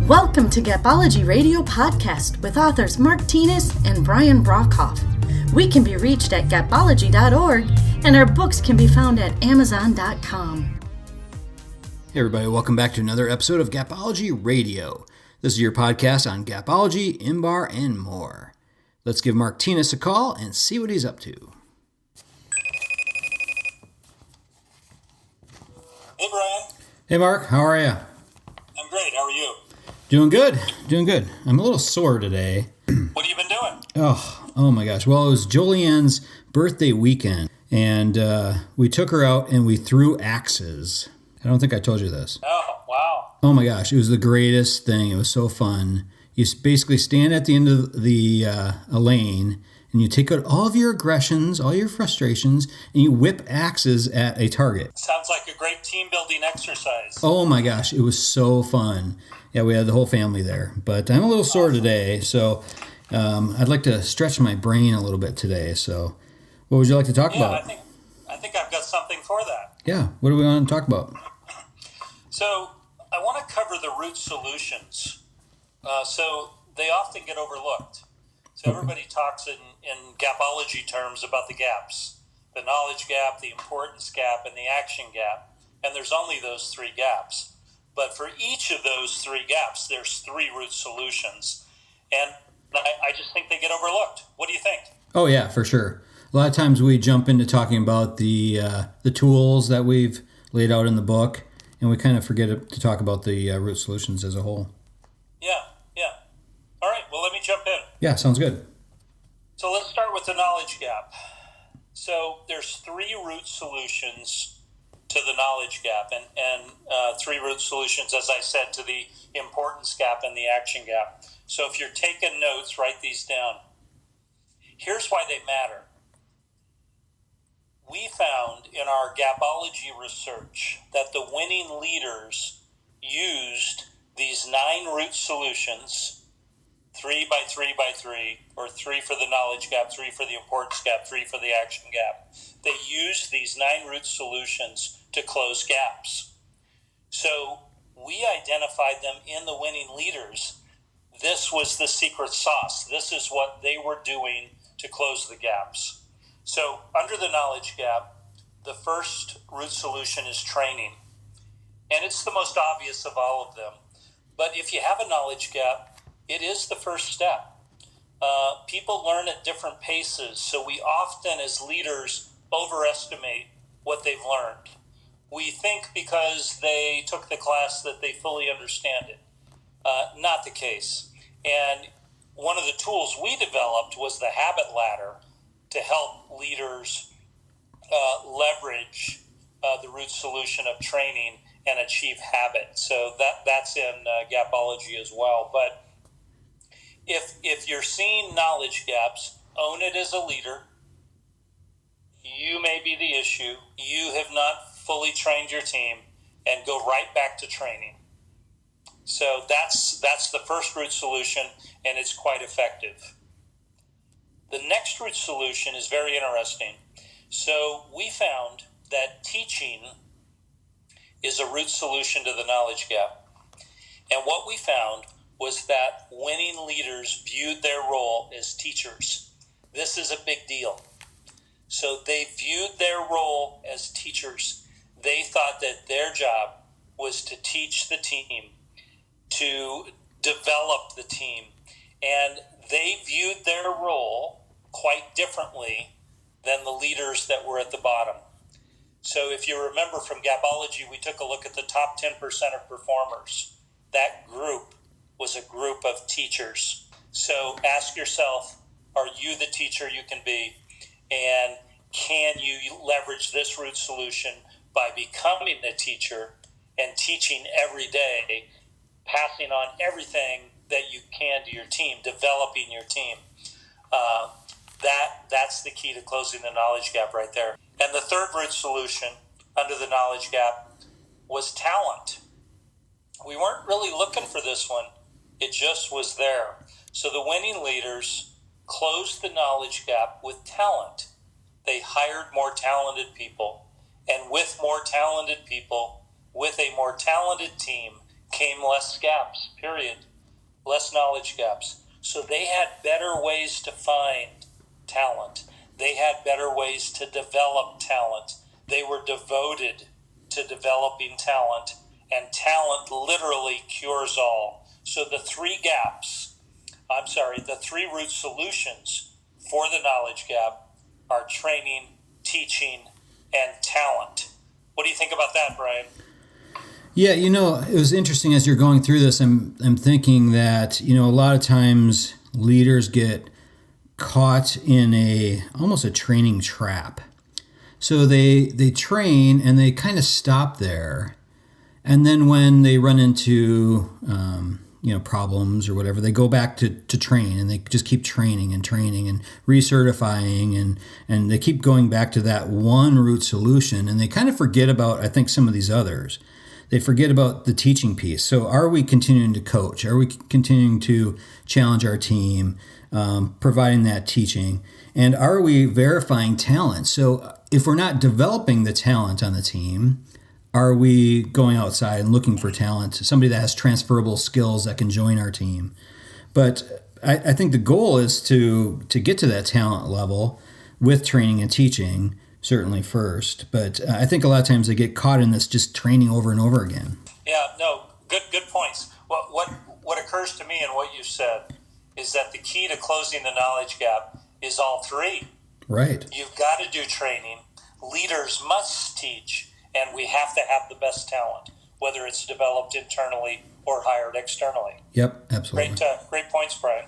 Welcome to Gapology Radio Podcast with authors Mark Tinas and Brian Brockhoff. We can be reached at gapology.org, and our books can be found at amazon.com. Hey everybody, welcome back to another episode of Gapology Radio. This is your podcast on Gapology, Inbar, and more. Let's give Mark Tinas a call and see what he's up to. Hey Brian. Hey Mark, how are you? I'm great, how are you? Doing good. I'm a little sore today. What have you been doing? Oh my gosh. Well, it was Jolianne's birthday weekend, and we took her out and we threw axes. I don't think I told you this. Oh, wow. Oh my gosh, it was the greatest thing. It was so fun. You basically stand at the end of the a lane, and you take out all of your aggressions, all your frustrations, and you whip axes at a target. Sounds like a great team-building exercise. Oh my gosh, it was so fun. Yeah, we had the whole family there. But I'm a little sore today, so I'd like to stretch my brain a little bit today. So what would you like to talk about? I think I've got something for that. Yeah, what do we want to talk about? So I want to cover the root solutions. So they often get overlooked. So everybody talks in gapology terms about the gaps: the knowledge gap, the importance gap, and the action gap. And there's only those three gaps. But for each of those three gaps, there's three root solutions. And I just think they get overlooked. What do you think? Oh, yeah, for sure. A lot of times we jump into talking about the tools that we've laid out in the book, and we kind of forget to talk about the root solutions as a whole. Yeah. All right, well, let me jump in. Yeah, sounds good. So let's start with the knowledge gap. So there's three root solutions to the knowledge gap, and three root solutions, as I said, to the importance gap and the action gap. So if you're taking notes, write these down. Here's why they matter. We found in our Gapology research that the winning leaders used these 9 root solutions, 3 by 3 by 3, or 3 for the knowledge gap, 3 for the importance gap, 3 for the action gap. They used these 9 root solutions to close gaps. So we identified them in the winning leaders. This was the secret sauce. This is what they were doing to close the gaps. So under the knowledge gap, the first root solution is training. And it's the most obvious of all of them. But if you have a knowledge gap, it is the first step. People learn at different paces, so we often, as leaders, overestimate what they've learned. We think because they took the class that they fully understand it. Not the case. And one of the tools we developed was the habit ladder to help leaders leverage the root solution of training and achieve habit. So that's in Gapology as well. But if you're seeing knowledge gaps, own it as a leader. You may be the issue. You have not fully trained your team, and go right back to training. So that's the first root solution, and it's quite effective. The next root solution is very interesting. So we found that teaching is a root solution to the knowledge gap. And what we found was that winning leaders viewed their role as teachers. This is a big deal. So they viewed their role as teachers. They thought that their job was to teach the team, to develop the team, and they viewed their role quite differently than the leaders that were at the bottom. So if you remember from Gapology, we took a look at the top 10% of performers. That group was a group of teachers. So ask yourself, are you the teacher you can be? And can you leverage this root solution by becoming a teacher and teaching every day, passing on everything that you can to your team, developing your team? That's the key to closing the knowledge gap right there. And the third root solution under the knowledge gap was talent. We weren't really looking for this one. It just was there. So the winning leaders closed the knowledge gap with talent. They hired more talented people. And with more talented people, with a more talented team, came less gaps, period. Less knowledge gaps. So they had better ways to find talent. They had better ways to develop talent. They were devoted to developing talent, and talent literally cures all. So the three root solutions for the knowledge gap are training, teaching, and talent. What do you think about that, Brian? Yeah, it was interesting as you're going through this. I'm thinking that, a lot of times leaders get caught in almost a training trap. So they train and they kind of stop there. And then when they run into problems or whatever, they go back to train, and they just keep training and recertifying, and they keep going back to that one root solution, and they kind of forget about, I think, some of these others. They forget about the teaching piece. So are we continuing to coach? Are we continuing to challenge our team, providing that teaching? And are we verifying talent? So if we're not developing the talent on the team, are we going outside and looking for talent, somebody that has transferable skills that can join our team? But I think the goal is to get to that talent level with training and teaching, certainly first. But I think a lot of times they get caught in this just training over and over again. Yeah, no, good points. What occurs to me in what you said is that the key to closing the knowledge gap is all three. Right. You've got to do training. Leaders must teach, and we have to have the best talent, whether it's developed internally or hired externally. Yep, absolutely. Great points, Brian.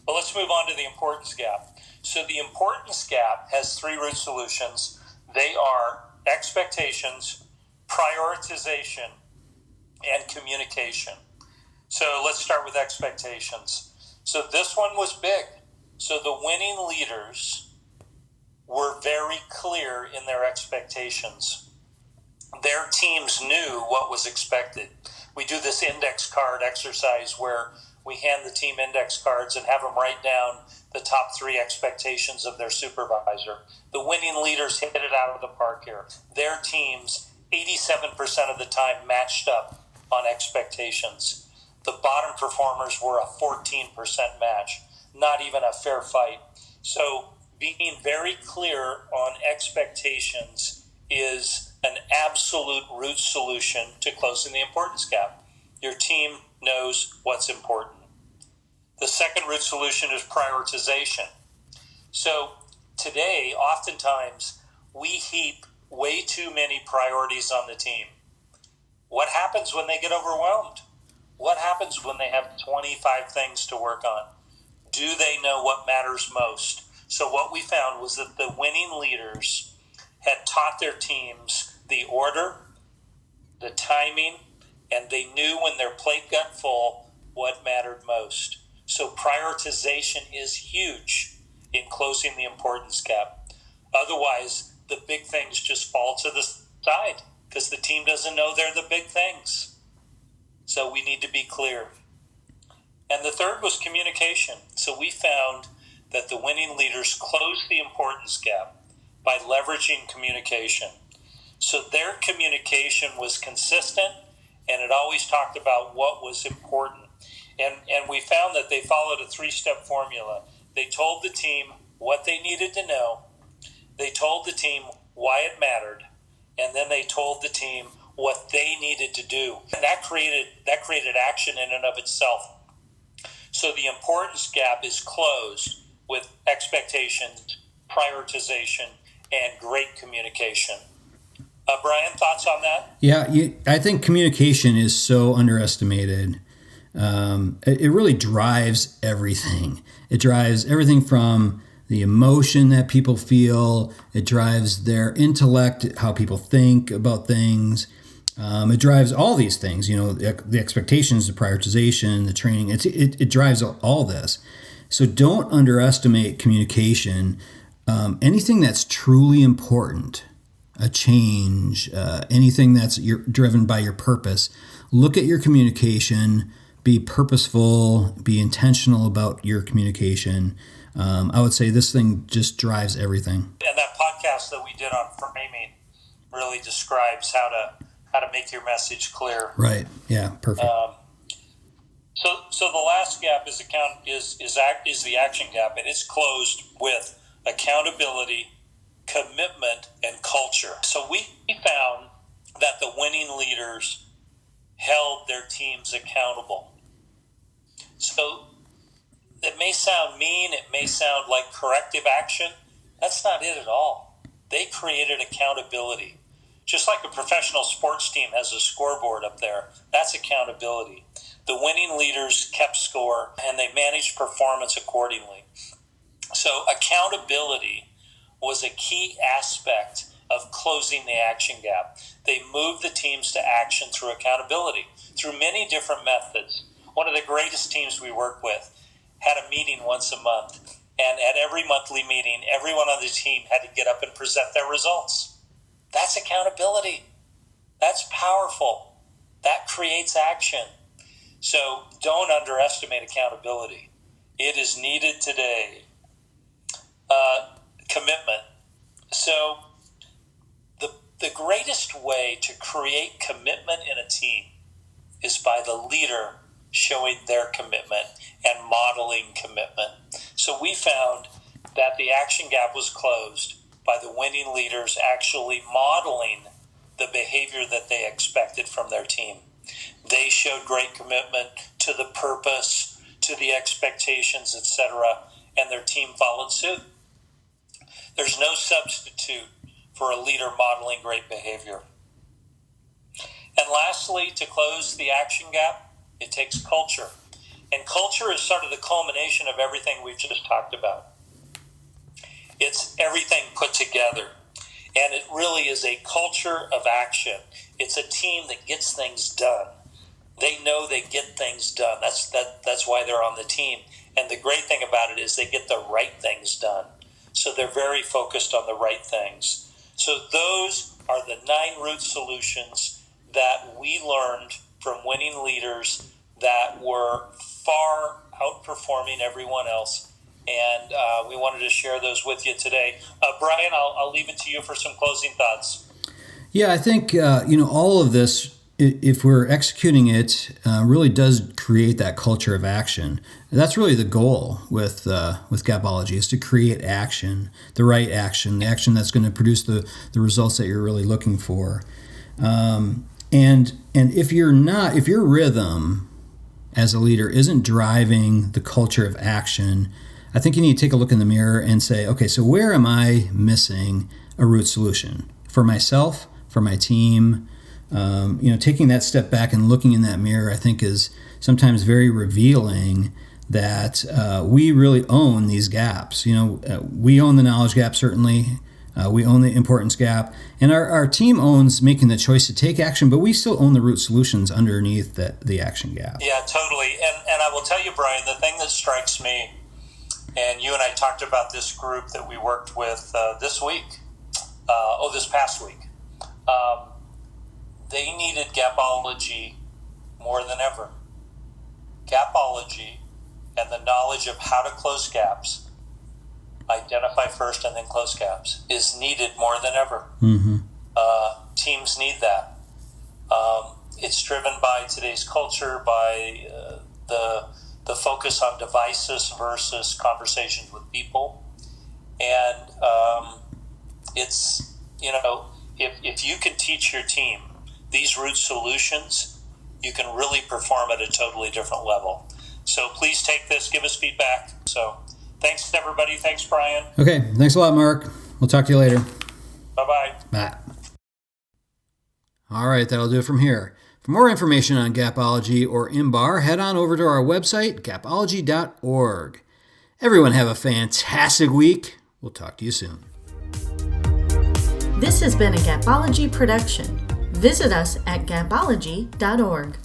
But let's move on to the importance gap. So the importance gap has three root solutions. They are expectations, prioritization, and communication. So let's start with expectations. So this one was big. So the winning leaders were very clear in their expectations. Their teams knew what was expected. We do this index card exercise where we hand the team index cards and have them write down the top three expectations of their supervisor. The winning leaders hit it out of the park here. Their teams, 87% of the time, matched up on expectations. The bottom performers were a 14% match, not even a fair fight. So being very clear on expectations is an absolute root solution to closing the importance gap. Your team knows what's important. The second root solution is prioritization. So today, oftentimes, we heap way too many priorities on the team. What happens when they get overwhelmed? What happens when they have 25 things to work on? Do they know what matters most? So what we found was that the winning leaders had taught their teams the order, the timing, and they knew when their plate got full what mattered most. So prioritization is huge in closing the importance gap. Otherwise, the big things just fall to the side because the team doesn't know they're the big things. So we need to be clear. And the third was communication. So we found that the winning leaders closed the importance gap by leveraging communication. So their communication was consistent, and it always talked about what was important. And we found that they followed a three-step formula. They told the team what they needed to know. They told the team why it mattered. And then they told the team what they needed to do. And that created action in and of itself. So the importance gap is closed with expectations, prioritization, and great communication. Brian, thoughts on that? Yeah, I think communication is so underestimated. It really drives everything. It drives everything from the emotion that people feel. It drives their intellect, how people think about things. It drives all these things, the expectations, the prioritization, the training. It drives all this. So don't underestimate communication. Anything that's truly important, a change, anything that's driven by your purpose, look at your communication, be purposeful, be intentional about your communication. I would say this thing just drives everything. And that podcast that we did on framing really describes how how to make your message clear. Right. Yeah. Perfect. So the last gap is the action gap, and it's closed with accountability, commitment, and culture. So we found that the winning leaders held their teams accountable. So it may sound mean, it may sound like corrective action. That's not it at all. They created accountability. Just like a professional sports team has a scoreboard up there, that's accountability. The winning leaders kept score, and they managed performance accordingly. So accountability was a key aspect of closing the action gap. They moved the teams to action through accountability, through many different methods. One of the greatest teams we work with had a meeting once a month, and at every monthly meeting, everyone on the team had to get up and present their results. That's accountability. That's powerful. That creates action. So don't underestimate accountability. It is needed today. Commitment. So the greatest way to create commitment in a team is by the leader showing their commitment and modeling commitment. So we found that the action gap was closed by the winning leaders actually modeling the behavior that they expected from their team. They showed great commitment to the purpose, to the expectations, etc., and their team followed suit. There's no substitute for a leader modeling great behavior. And lastly, to close the action gap, it takes culture. And culture is sort of the culmination of everything we've just talked about. It's everything put together. And it really is a culture of action. It's a team that gets things done. They know they get things done. That's why they're on the team. And the great thing about it is they get the right things done. So they're very focused on the right things. So those are the 9 root solutions that we learned from winning leaders that were far outperforming everyone else. And we wanted to share those with you today. Brian, I'll leave it to you for some closing thoughts. Yeah, I think all of this, if we're executing it, really does create that culture of action. And that's really the goal with Gapology, is to create action, the right action, the action that's going to produce the results that you're really looking for. And if your rhythm as a leader isn't driving the culture of action, I think you need to take a look in the mirror and say, okay, so where am I missing a root solution for myself, for my team? Taking that step back and looking in that mirror, I think, is sometimes very revealing that we really own these gaps. We own the knowledge gap, certainly. We own the importance gap. And our team owns making the choice to take action, but we still own the root solutions underneath the action gap. Yeah, totally. And I will tell you, Brian, the thing that strikes me, and you and I talked about this group that we worked with this past week. They needed Gapology more than ever. Gapology and the knowledge of how to close gaps, identify first and then close gaps, is needed more than ever. Mm-hmm. Teams need that. It's driven by today's culture, by the focus on devices versus conversations with people. And it's, if you can teach your team these root solutions, you can really perform at a totally different level. So please take this, give us feedback. So thanks to everybody. Thanks, Brian. Okay. Thanks a lot, Mark. We'll talk to you later. Bye-bye. Bye. All right. That'll do it from here. For more information on Gapology or IMBAR, head on over to our website, gapology.org. Everyone have a fantastic week. We'll talk to you soon. This has been a Gapology production. Visit us at gapology.org.